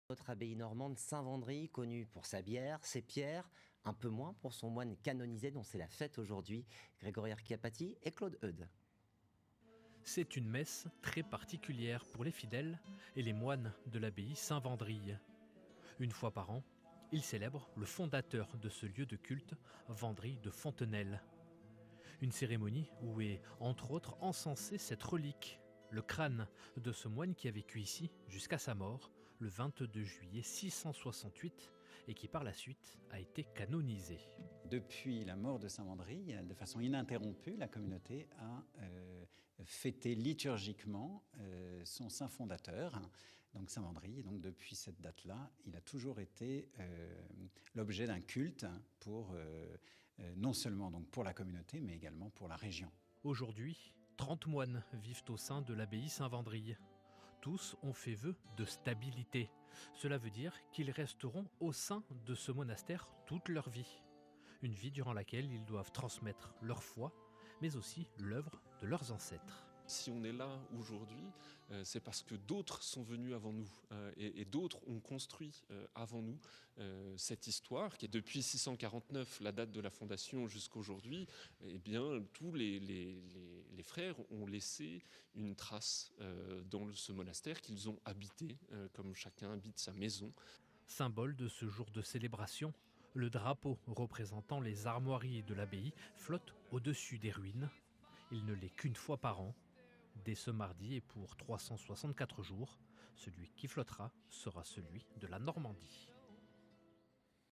Notre abbaye normande Saint-Vendry, connue pour sa bière, ses pierres, un peu moins pour son moine canonisé dont c'est la fête aujourd'hui, Grégory Archiapati et Claude Eudes. C'est une messe très particulière pour les fidèles et les moines de l'abbaye Saint-Vendry. Une fois par an, ils célèbrent le fondateur de ce lieu de culte, Vendry de Fontenelle. Une cérémonie où est entre autres encensée cette relique, le crâne de ce moine qui a vécu ici jusqu'à sa mort le 22 juillet 668 et qui par la suite a été canonisé. Depuis la mort de Saint-Vendry, de façon ininterrompue, la communauté a fêté liturgiquement son saint fondateur, donc Saint-Vendry. Et donc depuis cette date-là, il a toujours été l'objet d'un culte pour, non seulement donc pour la communauté, mais également pour la région. Aujourd'hui, 30 moines vivent au sein de l'abbaye Saint-Vendry. Tous ont fait vœu de stabilité. Cela veut dire qu'ils resteront au sein de ce monastère toute leur vie. Une vie durant laquelle ils doivent transmettre leur foi, mais aussi l'œuvre de leurs ancêtres. Si on est là aujourd'hui, c'est parce que d'autres sont venus avant nous et d'autres ont construit avant nous cette histoire qui est depuis 649, la date de la fondation, jusqu'aujourd'hui. Eh bien, tous les frères ont laissé une trace dans ce monastère qu'ils ont habité, comme chacun habite sa maison. Symbole de ce jour de célébration, le drapeau représentant les armoiries de l'abbaye flotte au-dessus des ruines. Il ne l'est qu'une fois par an. Dès ce mardi et pour 364 jours, celui qui flottera sera celui de la Normandie.